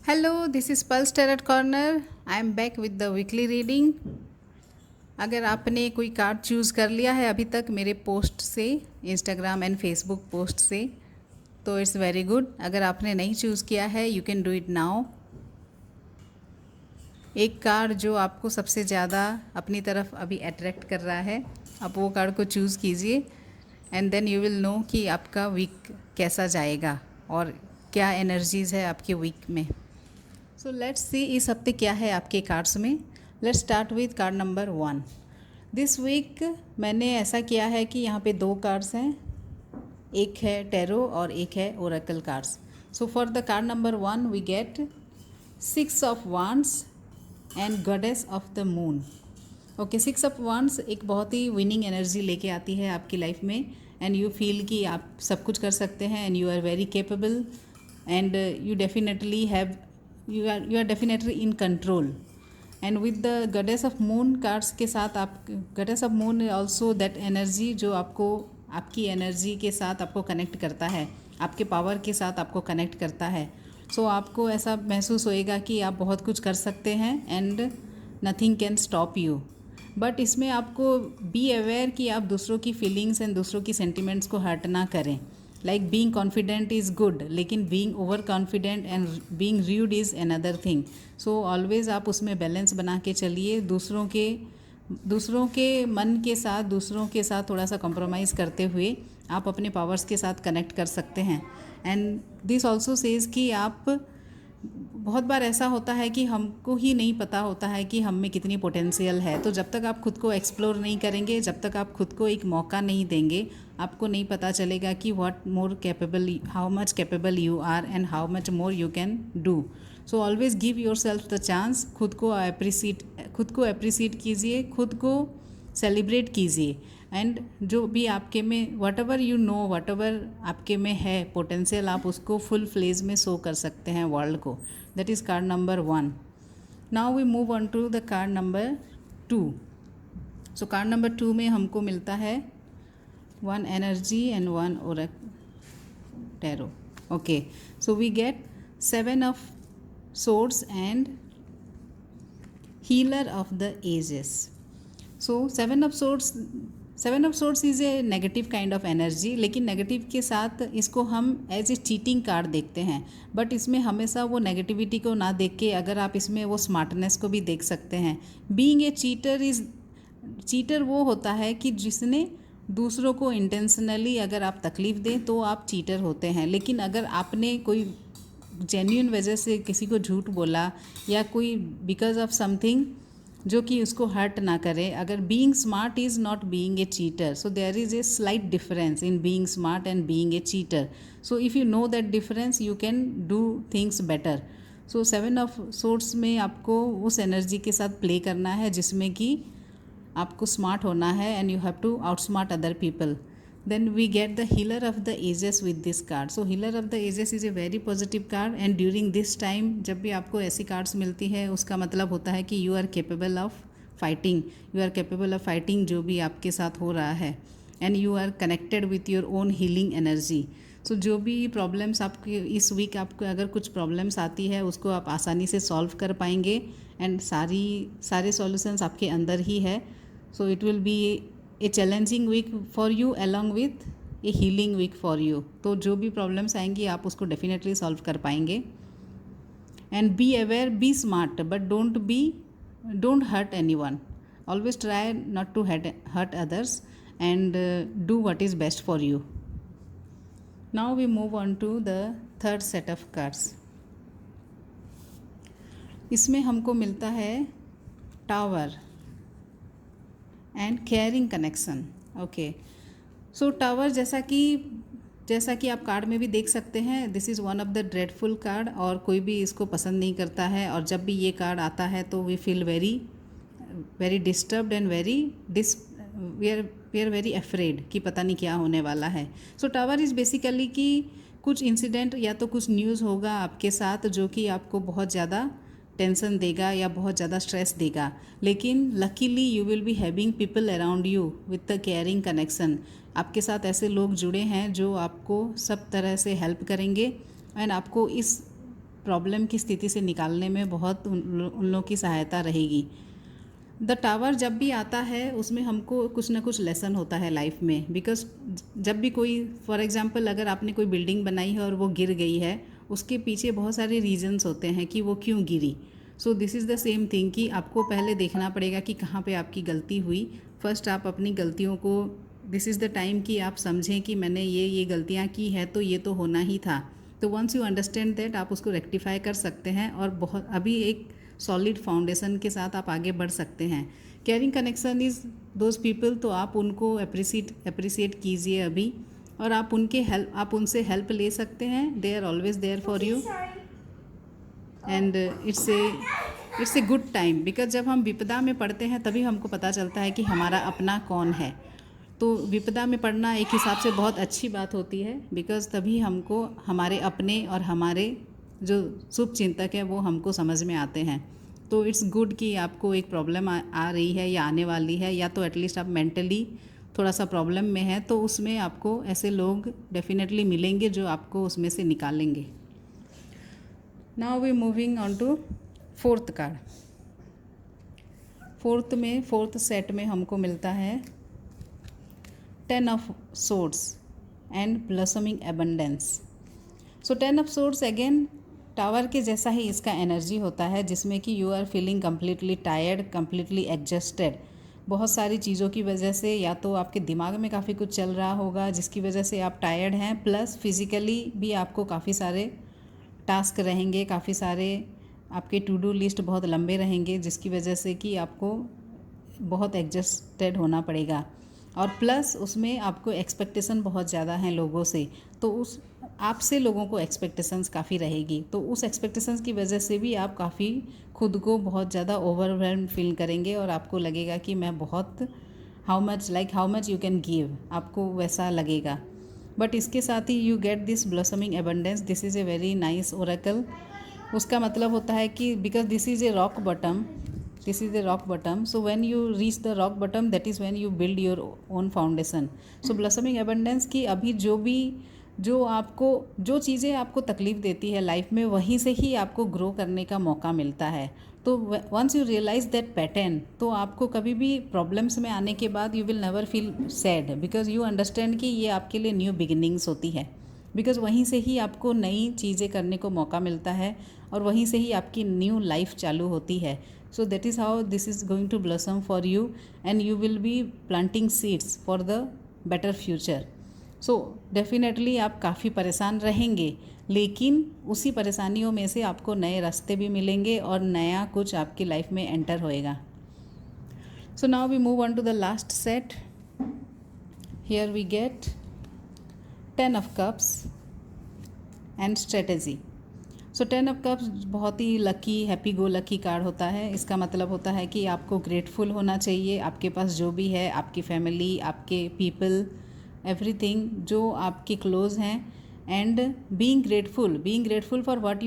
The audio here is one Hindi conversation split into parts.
Hello, this is pulse tarot corner. I am back with the weekly reading. अगर आपने कोई कार्ड चूज़ कर लिया है अभी तक मेरे पोस्ट से, इंस्टाग्राम एंड फेसबुक पोस्ट से, तो इट्स वेरी गुड। अगर आपने नहीं चूज़ किया है you can do it now. एक कार्ड जो आपको सबसे ज़्यादा अपनी तरफ अभी अट्रैक्ट कर रहा है, आप वो कार्ड को चूज़ कीजिए and then you will know कि आपका वीक कैसा जाएगा और क्या एनर्जीज़ है आपके वीक में। सो लेट्स सी इस हफ्ते क्या है आपके कार्ड्स में। Let's start with card number 1। This week मैंने ऐसा किया है कि यहाँ पे 2 कार्ड्स हैं, एक है टैरो और एक है oracle cards. So for the card number 1 we get 6 of wands and goddess of the moon. Okay, 6 of wands एक बहुत ही विनिंग एनर्जी लेके आती है आपकी लाइफ में एंड यू फील कि आप सब कुछ कर सकते हैं and you are very capable and you definitely have you are definitely in control. And with the goddess of moon cards के साथ आप goddess of moon also that energy जो आपको आपकी एनर्जी के साथ आपको कनेक्ट करता है, आपके पावर के साथ आपको कनेक्ट करता है। सो आपको ऐसा महसूस होएगा कि आप बहुत कुछ कर सकते हैं and nothing can stop you. But इसमें आपको बी अवेयर कि आप दूसरों की फीलिंग्स एंड दूसरों की सेंटिमेंट्स को हर्ट ना करें। Like being confident is good, लेकिन being over confident and being rude is another thing. So always आप उसमें बैलेंस बना के चलिए। दूसरों के मन के साथ, दूसरों के साथ थोड़ा सा कॉम्प्रोमाइज़ करते हुए आप अपने पावर्स के साथ कनेक्ट कर सकते हैं। एंड दिस ऑल्सो सेज़ कि आप, बहुत बार ऐसा होता है कि हमको ही नहीं पता होता है कि हम में कितनी पोटेंशियल है। तो जब तक आप खुद को एक्सप्लोर नहीं करेंगे, जब तक आप खुद को एक मौका नहीं देंगे, आपको नहीं पता चलेगा कि what more capable, how much capable you are and how much more you can do. So always give yourself the chance. खुद को अप्रिसिएट कीजिए, खुद को सेलिब्रेट कीजिए एंड जो भी आपके में what ever you know, what ever आपके में है पोटेंशियल, आप उसको फुल फ्लेज में शो कर सकते हैं वर्ल्ड को। That is card number 1। Now we move on to the card number 2। So card number 2 में हमको मिलता है 1 energy and 1 oracle tarot. Okay, so we get 7 of swords and healer of the ages. So 7 of swords is a negative kind of energy, लेकिन नेगेटिव के साथ इसको हम एज ए चीटिंग कार्ड देखते हैं। बट इसमें हमेशा वो नेगेटिविटी को ना देख के अगर आप इसमें वो स्मार्टनेस को भी देख सकते हैं। बीइंग ए चीटर वो होता है कि जिसने दूसरों को इंटेंशनली अगर आप तकलीफ़ दें तो आप चीटर होते हैं। लेकिन अगर आपने कोई जेन्युइन वजह से किसी को झूठ बोला या कोई बिकॉज ऑफ समथिंग जो कि उसको हर्ट ना करे, अगर being smart is not being a cheater. So there is a slight difference in being smart and being a cheater. So if you know that difference you can do things better. So 7 of swords में आपको उस एनर्जी के साथ प्ले करना है जिसमें कि आपको स्मार्ट होना है and you have to outsmart other people. Then we get the healer of the ages with this card. So healer of the ages is a very positive card and during this time जब भी आपको ऐसी कार्ड्स मिलती है उसका मतलब होता है कि you are capable of fighting जो भी आपके साथ हो रहा है and you are connected with your own healing energy. So जो भी प्रॉब्लम्स आपके इस वीक, आपको अगर कुछ प्रॉब्लम्स आती है उसको आप आसानी से सॉल्व कर पाएंगे एंड सारे सॉल्यूशंस आपके अंदर ही है। So it will be a challenging week for you along with a healing week for you. तो जो भी प्रॉब्लम्स आएंगी आप उसको डेफिनेटली सॉल्व कर पाएंगे। And be aware, be smart, but don't hurt anyone. Always try not to hurt others and do what is best for you. Now we move on to the third set of cards. इसमें हमको मिलता है tower and caring connection. Okay, so tower जैसा कि आप कार्ड में भी देख सकते हैं, this is one of the dreadful card और कोई भी इसको पसंद नहीं करता है। और जब भी ये कार्ड आता है तो we feel very disturbed and we are very afraid कि पता नहीं क्या होने वाला है। सो टावर इज़ बेसिकली कि कुछ इंसिडेंट या तो कुछ न्यूज़ होगा आपके साथ जो कि आपको बहुत ज़्यादा टेंशन देगा या बहुत ज़्यादा स्ट्रेस देगा, लेकिन luckily you will be having people around you with the caring connection. आपके साथ ऐसे लोग जुड़े हैं जो आपको सब तरह से हेल्प करेंगे एंड आपको इस प्रॉब्लम की स्थिति से निकालने में बहुत उन लोगों की सहायता रहेगी। द टावर जब भी आता है उसमें हमको कुछ ना कुछ लेसन होता है लाइफ में, बिकॉज जब भी कोई, फॉर एग्जांपल अगर आपने कोई बिल्डिंग बनाई है और वो गिर गई है, उसके पीछे बहुत सारे रीजंस होते हैं कि वो क्यों गिरी। So this is the same thing कि आपको पहले देखना पड़ेगा कि कहाँ पे आपकी गलती हुई। फर्स्ट आप अपनी गलतियों को, दिस इज़ द टाइम कि आप समझें कि मैंने ये गलतियाँ की है तो ये तो होना ही था। तो वंस यू अंडरस्टैंड दैट आप उसको रेक्टिफाई कर सकते हैं और बहुत अभी एक सॉलिड फाउंडेशन के साथ आप आगे बढ़ सकते हैं। Caring connection is those people, तो आप उनको अप्रिसिएट कीजिए अभी, और आप उनसे हेल्प ले सकते हैं। They are always there for you and it's a good time, because जब हम विपदा में पढ़ते हैं तभी हमको पता चलता है कि हमारा अपना कौन है। तो विपदा में पढ़ना एक हिसाब से बहुत अच्छी बात होती है, बिकॉज तभी हमको हमारे अपने और हमारे जो शुभ चिंतक है वो हमको समझ में आते हैं। तो इट्स गुड कि आपको एक प्रॉब्लम आ रही है या आने वाली है, या तो एटलीस्ट आप मेंटली थोड़ा सा प्रॉब्लम में है, तो उसमें आपको ऐसे लोग डेफिनेटली मिलेंगे जो आपको उसमें से निकालेंगे। Now we moving on to fourth card. Fourth set में हमको मिलता है 10 of swords and blossoming abundance. So 10 of swords again tower के जैसा ही इसका एनर्जी होता है, जिसमें कि you are feeling completely tired, completely exhausted. बहुत सारी चीज़ों की वजह से, या तो आपके दिमाग में काफ़ी कुछ चल रहा होगा जिसकी वजह से आप टायर्ड हैं, प्लस फिज़िकली भी आपको काफ़ी सारे टास्क रहेंगे, काफ़ी सारे आपके टू डू लिस्ट बहुत लंबे रहेंगे, जिसकी वजह से कि आपको बहुत एग्जस्टेड होना पड़ेगा। और प्लस उसमें आपको एक्सपेक्टेशन बहुत ज़्यादा हैं लोगों से, तो उस आपसे लोगों को एक्सपेक्टेशंस काफ़ी रहेगी, तो उस एक्सपेक्टेशंस की वजह से भी आप काफ़ी खुद को बहुत ज़्यादा ओवरवेल्म फील करेंगे और आपको लगेगा कि मैं बहुत how much you can give, आपको वैसा लगेगा। बट इसके साथ ही you get this blossoming abundance, this is a very nice oracle. उसका मतलब होता है कि because this is a rock bottom, so when you reach the rock bottom, that is when you build your own foundation. So blossoming abundance की अभी जो चीज़ें आपको तकलीफ़ देती है लाइफ में, वहीं से ही आपको ग्रो करने का मौका मिलता है। तो once you realise that pattern, तो आपको कभी भी प्रॉब्लम्स में आने के बाद you will never feel sad, because you understand कि ये आपके लिए न्यू बिगिनिंग्स होती है, बिकॉज वहीं से ही आपको नई चीज़ें करने को मौका मिलता है और वहीं से ही आपकी न्यू लाइफ चालू होती है। So that is how this is going to blossom for you, and you will be planting seeds for the better future. So definitely आप काफ़ी परेशान रहेंगे, लेकिन उसी परेशानियों में से आपको नए रास्ते भी मिलेंगे और नया कुछ आपकी लाइफ में एंटर होएगा। So now we move on to the last set. Here we get 10 of cups and strategy. So 10 of cups बहुत ही lucky, happy go lucky card होता है। इसका मतलब होता है कि आपको ग्रेटफुल होना चाहिए, आपके पास जो भी है, आपकी फैमिली, आपके पीपल, एवरीथिंग जो आपके क्लोज हैं, and being grateful for what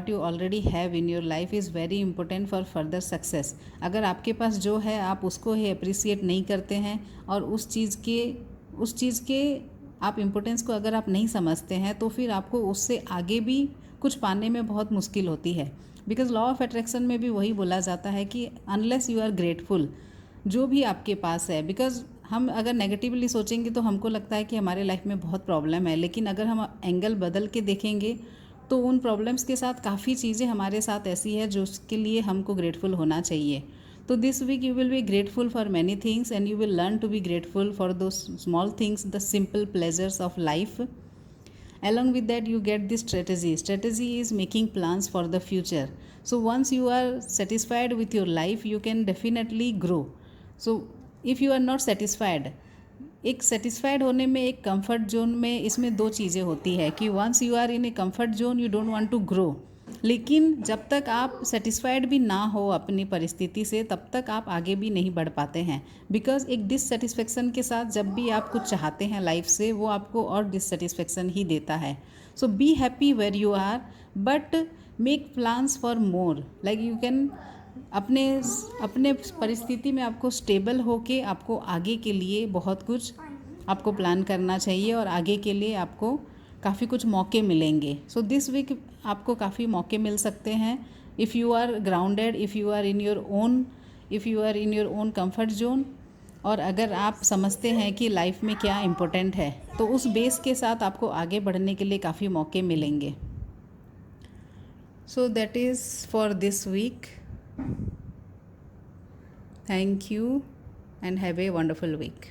you already have in your life is very important for further success. अगर आपके पास जो है आप उसको ही अप्रिसिएट नहीं करते हैं और उस चीज़ के आप इम्पोर्टेंस को अगर आप नहीं समझते हैं, तो फिर आपको उससे आगे भी कुछ पाने में बहुत मुश्किल होती है। बिकॉज लॉ ऑफ अट्रैक्शन में भी वही बोला जाता है कि अनलेस यू आर ग्रेटफुल, जो भी आपके पास है, बिकॉज हम अगर नेगेटिवली सोचेंगे तो हमको लगता है कि हमारे लाइफ में बहुत प्रॉब्लम है, लेकिन अगर हम एंगल बदल के देखेंगे तो उन प्रॉब्लम्स के साथ काफ़ी चीज़ें हमारे साथ ऐसी है जो उसके लिए हमको ग्रेटफुल होना चाहिए। तो this week you will be grateful for many things and you will learn to be grateful for those small things, the simple pleasures of life. Along with that, you get this strategy is making plans for the future. So once you are satisfied with your life, you can definitely grow. So if you are not satisfied, एक सेटिस्फाइड होने में, एक कंफर्ट जोन में, इसमें दो चीज़ें होती है कि once you are in a comfort zone you don't want to grow, लेकिन जब तक आप सेटिस्फाइड भी ना हो अपनी परिस्थिति से, तब तक आप आगे भी नहीं बढ़ पाते हैं। बिकॉज एक डिससेटिस्फेक्शन के साथ जब भी आप कुछ चाहते हैं लाइफ से, वो आपको और डिससेटिस्फेक्शन ही देता है। So be happy where you are, but make plans for more, like you can अपने परिस्थिति में आपको स्टेबल होके आपको आगे के लिए बहुत कुछ आपको प्लान करना चाहिए और आगे के लिए आपको काफ़ी कुछ मौके मिलेंगे। सो दिस वीक आपको काफ़ी मौके मिल सकते हैं if you are grounded, if you are in your own comfort zone. और अगर आप समझते हैं कि लाइफ में क्या इम्पोर्टेंट है, तो उस बेस के साथ आपको आगे बढ़ने के लिए काफ़ी मौके मिलेंगे। So that is for this week. Thank you and have a wonderful week.